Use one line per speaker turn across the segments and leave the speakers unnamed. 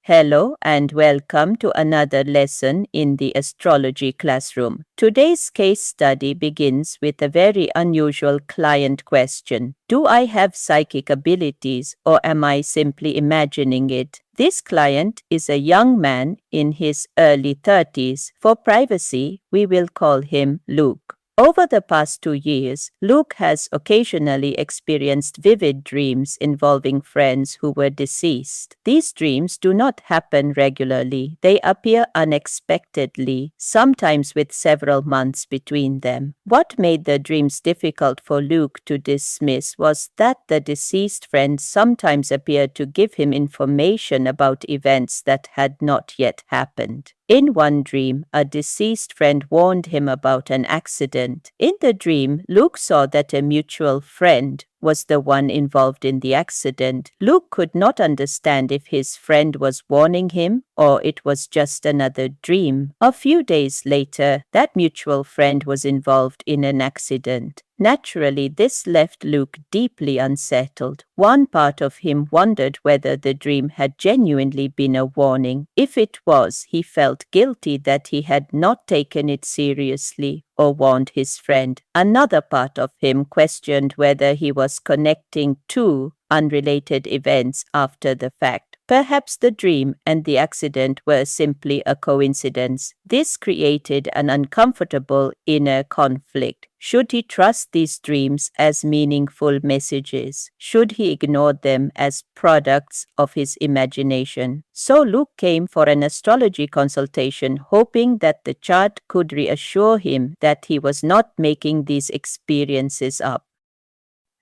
Hello and welcome to another lesson in the astrology classroom. Today's case study begins with a very unusual client question. Do I have psychic abilities or am I simply imagining it? This client is a young man in his early 30s. For privacy, we will call him Luke. Over the past 2 years, Luke has occasionally experienced vivid dreams involving friends who were deceased. These dreams do not happen regularly. They appear unexpectedly, sometimes with several months between them. What made the dreams difficult for Luke to dismiss was that the deceased friends sometimes appeared to give him information about events that had not yet happened. In one dream, a deceased friend warned him about an accident. In the dream, Luke saw that a mutual friend was the one involved in the accident. Luke could not understand if his friend was warning him or it was just another dream. A few days later, that mutual friend was involved in an accident. Naturally, this left Luke deeply unsettled. One part of him wondered whether the dream had genuinely been a warning. If it was, he felt guilty that he had not taken it seriously or warned his friend. Another part of him questioned whether he was connecting two unrelated events after the fact. Perhaps the dream and the accident were simply a coincidence. This created an uncomfortable inner conflict. Should he trust these dreams as meaningful messages? Should he ignore them as products of his imagination? So Luke came for an astrology consultation, hoping that the chart could reassure him that he was not making these experiences up.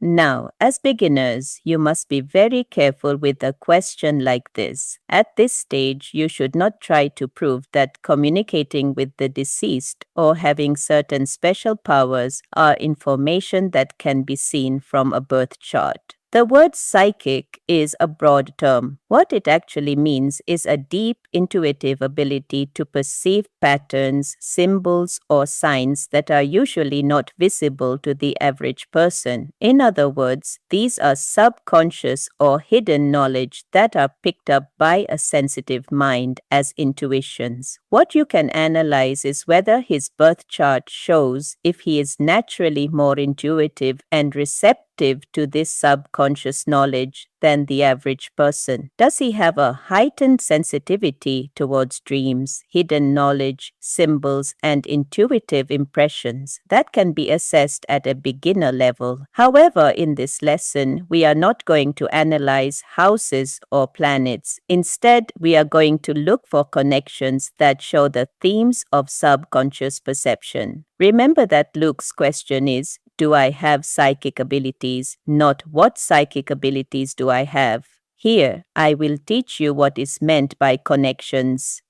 Now, as beginners, you must be very careful with a question like this. At this stage, you should not try to prove that communicating with the deceased or having certain special powers are information that can be seen from a birth chart. The word psychic is a broad term. What it actually means is a deep intuitive ability to perceive patterns, symbols, or signs that are usually not visible to the average person. In other words, these are subconscious or hidden knowledge that are picked up by a sensitive mind as intuitions. What you can analyze is whether his birth chart shows if he is naturally more intuitive and receptive to this subconscious knowledge than the average person. Does he have a heightened sensitivity towards dreams, hidden knowledge, symbols, and intuitive impressions? That can be assessed at a beginner level. However, in this lesson, we are not going to analyze houses or planets. Instead, we are going to look for connections that show the themes of subconscious perception. Remember that Luke's question is, do I have psychic abilities? Not what psychic abilities do I have? Here, I will teach you what is meant by connections.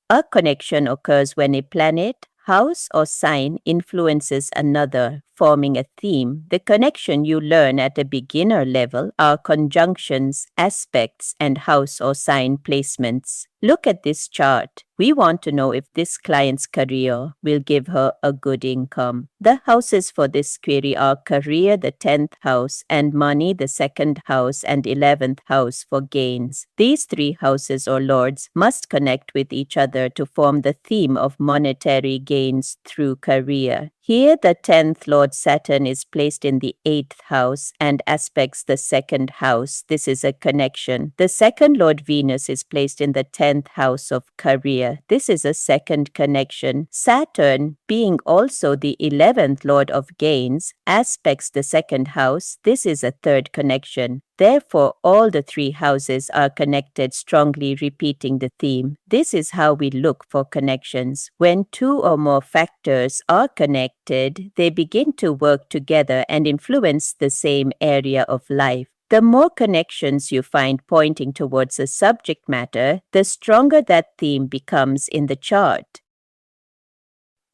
A connection occurs when a planet, house, or sign influences another, forming a theme. The connection you learn at a beginner level are conjunctions, aspects, and house or sign placements. Look at this chart. We want to know if this client's career will give her a good income. The houses for this query are career, the 10th house, and money, the 2nd house, and 11th house for gains. These three houses or lords must connect with each other to form the theme of monetary gains through career. Here, the 10th Lord Saturn is placed in the 8th house and aspects the 2nd house. This is a connection. The 2nd Lord Venus is placed in the 10th house of career. This is a second connection. Saturn, being also the 11th Lord of gains, aspects the 2nd house. This is a third connection. Therefore, all the three houses are connected, strongly repeating the theme. This is how we look for connections. When two or more factors are connected, they begin to work together and influence the same area of life. The more connections you find pointing towards a subject matter, the stronger that theme becomes in the chart.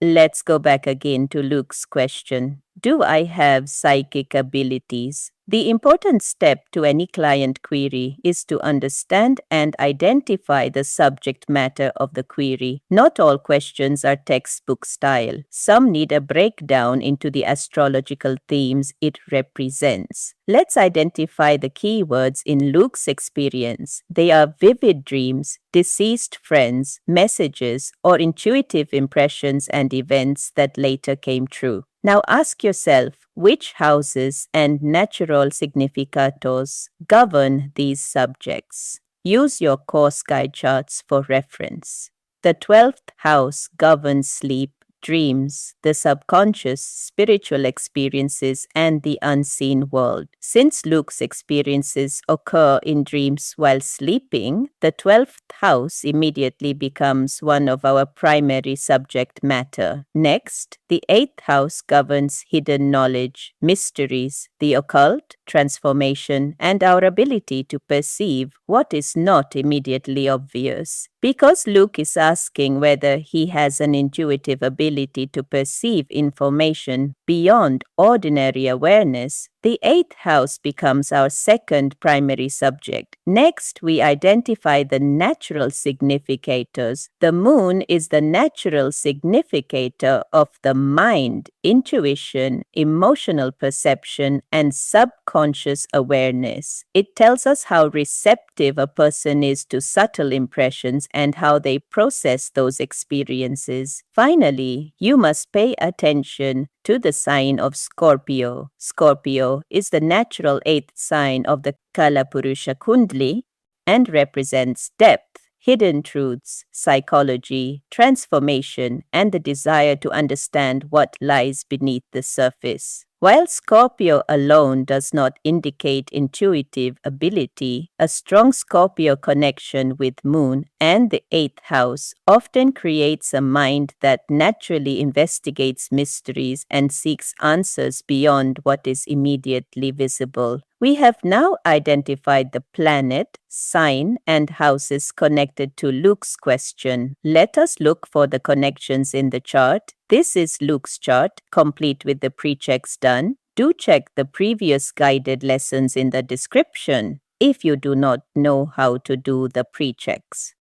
Let's go back again to Luke's question. Do I have psychic abilities? The important step to any client query is to understand and identify the subject matter of the query. Not all questions are textbook style. Some need a breakdown into the astrological themes it represents. Let's identify the keywords in Luke's experience. They are vivid dreams, deceased friends, messages, or intuitive impressions and events that later came true. Now ask yourself, which houses and natural significators govern these subjects? Use your course guide charts for reference. The 12th house governs sleep, dreams, the subconscious, spiritual experiences, and the unseen world. Since Luke's experiences occur in dreams while sleeping, the 12th house immediately becomes one of our primary subject matter. Next, the 8th house governs hidden knowledge, mysteries, the occult, transformation, and our ability to perceive what is not immediately obvious. Because Luke is asking whether he has an intuitive ability to perceive information beyond ordinary awareness, the 8th house becomes our second primary subject. Next, we identify the natural significators. The moon is the natural significator of the mind, intuition, emotional perception, and subconscious awareness. It tells us how receptive a person is to subtle impressions and how they process those experiences. Finally, you must pay attention to the sign of Scorpio. Scorpio is the natural 8th sign of the Kalapurusha Kundli and represents depth, hidden truths, psychology, transformation, and the desire to understand what lies beneath the surface. While Scorpio alone does not indicate intuitive ability, a strong Scorpio connection with Moon and the 8th house often creates a mind that naturally investigates mysteries and seeks answers beyond what is immediately visible. We have now identified the planet, sign, and houses connected to Luke's question. Let us look for the connections in the chart. This is Luke's chart, complete with the pre-checks done. Do check the previous guided lessons in the description if you do not know how to do the pre-checks.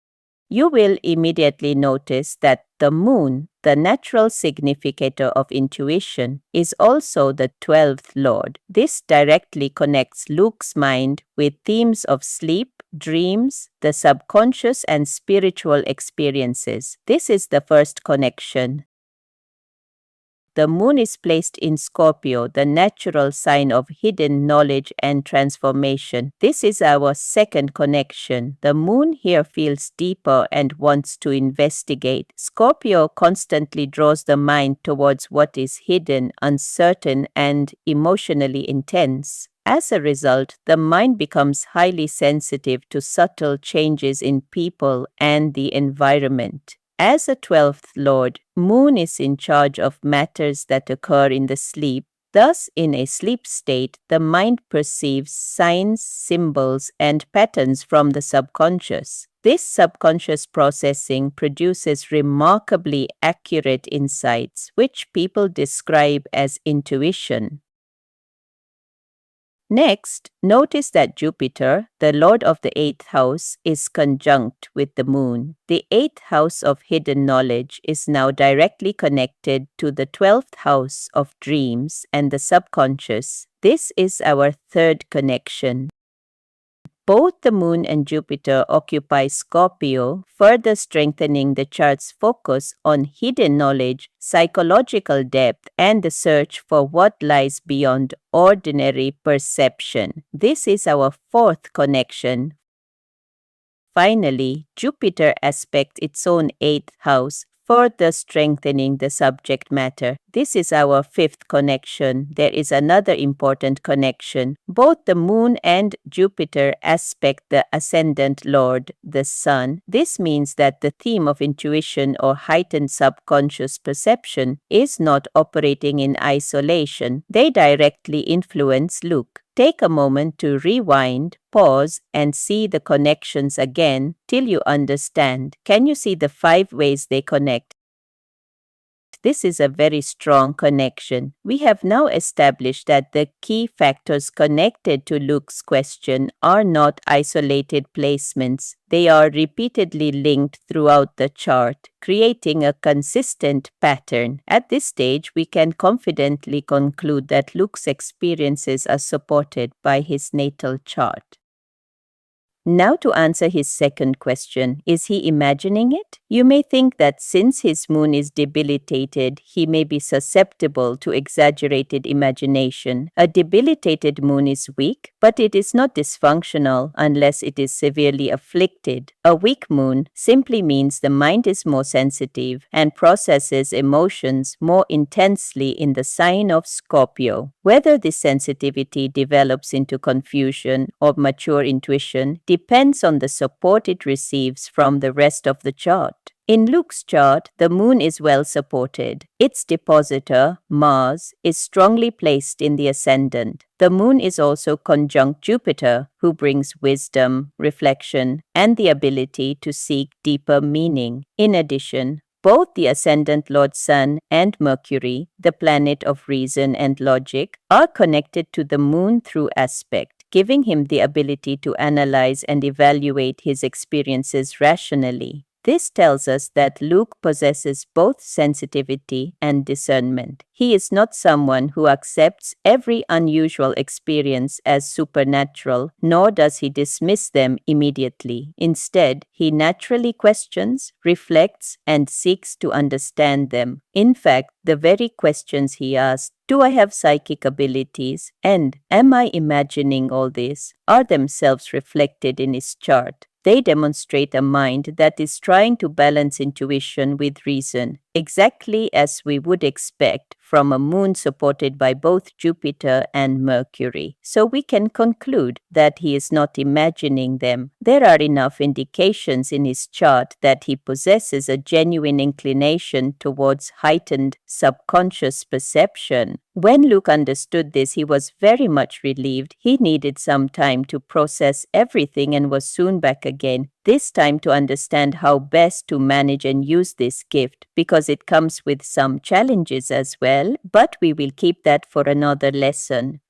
You will immediately notice that the moon, the natural significator of intuition, is also the 12th lord. This directly connects Luke's mind with themes of sleep, dreams, the subconscious, and spiritual experiences. This is the first connection. The moon is placed in Scorpio, the natural sign of hidden knowledge and transformation. This is our second connection. The moon here feels deeper and wants to investigate. Scorpio constantly draws the mind towards what is hidden, uncertain, and emotionally intense. As a result, the mind becomes highly sensitive to subtle changes in people and the environment. As a 12th lord, Moon is in charge of matters that occur in the sleep. Thus, in a sleep state, the mind perceives signs, symbols, and patterns from the subconscious. This subconscious processing produces remarkably accurate insights, which people describe as intuition. Next, notice that Jupiter, the lord of the 8th house, is conjunct with the moon. The 8th house of hidden knowledge is now directly connected to the 12th house of dreams and the subconscious. This is our third connection. Both the moon and Jupiter occupy Scorpio, further strengthening the chart's focus on hidden knowledge, psychological depth, and the search for what lies beyond ordinary perception. This is our fourth connection. Finally, Jupiter aspects its own 8th house, further strengthening the subject matter. This is our fifth connection. There is another important connection. Both the moon and Jupiter aspect the ascendant lord, the sun. This means that the theme of intuition or heightened subconscious perception is not operating in isolation. They directly influence Luke. Take a moment to rewind, pause, and see the connections again till you understand. Can you see the 5 ways they connect? This is a very strong connection. We have now established that the key factors connected to Luke's question are not isolated placements. They are repeatedly linked throughout the chart, creating a consistent pattern. At this stage, we can confidently conclude that Luke's experiences are supported by his natal chart. Now to answer his second question, is he imagining it? You may think that since his moon is debilitated, he may be susceptible to exaggerated imagination. A debilitated moon is weak, but it is not dysfunctional unless it is severely afflicted. A weak moon simply means the mind is more sensitive and processes emotions more intensely in the sign of Scorpio. Whether this sensitivity develops into confusion or mature intuition depends on the support it receives from the rest of the chart. In Luke's chart, the moon is well supported. Its depositor, Mars, is strongly placed in the ascendant. The moon is also conjunct Jupiter, who brings wisdom, reflection, and the ability to seek deeper meaning. In addition, both the ascendant Lord Sun and Mercury, the planet of reason and logic, are connected to the moon through aspect, giving him the ability to analyze and evaluate his experiences rationally. This tells us that Luke possesses both sensitivity and discernment. He is not someone who accepts every unusual experience as supernatural, nor does he dismiss them immediately. Instead, he naturally questions, reflects, and seeks to understand them. In fact, the very questions he asks, "Do I have psychic abilities?" and "Am I imagining all this?" are themselves reflected in his chart. They demonstrate a mind that is trying to balance intuition with reason, exactly as we would expect from a moon supported by both Jupiter and Mercury. So we can conclude that he is not imagining them. There are enough indications in his chart that he possesses a genuine inclination towards heightened subconscious perception. When Luke understood this, he was very much relieved. He needed some time to process everything and was soon back again, this time to understand how best to manage and use this gift, because it comes with some challenges as well, but we will keep that for another lesson.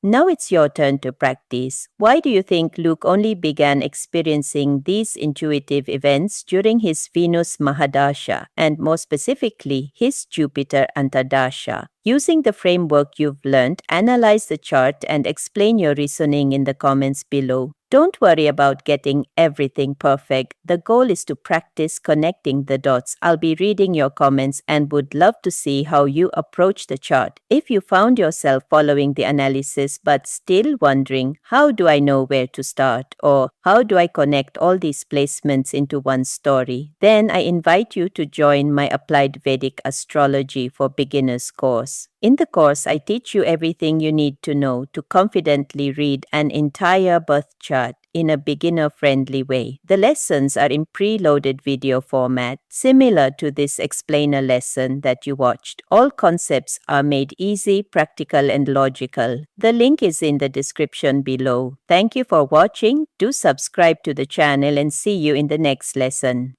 Now it's your turn to practice. Why do you think Luke only began experiencing these intuitive events during his Venus Mahadasha, and more specifically, his Jupiter Antardasha? Using the framework you've learned, analyze the chart and explain your reasoning in the comments below. Don't worry about getting everything perfect. The goal is to practice connecting the dots. I'll be reading your comments and would love to see how you approach the chart. If you found yourself following the analysis but still wondering, how do I know where to start? Or how do I connect all these placements into one story? Then I invite you to join my Applied Vedic Astrology for Beginners course. In the course, I teach you everything you need to know to confidently read an entire birth chart in a beginner-friendly way. The lessons are in preloaded video format, similar to this explainer lesson that you watched. All concepts are made easy, practical, and logical. The link is in the description below. Thank you for watching. Do subscribe to the channel and see you in the next lesson.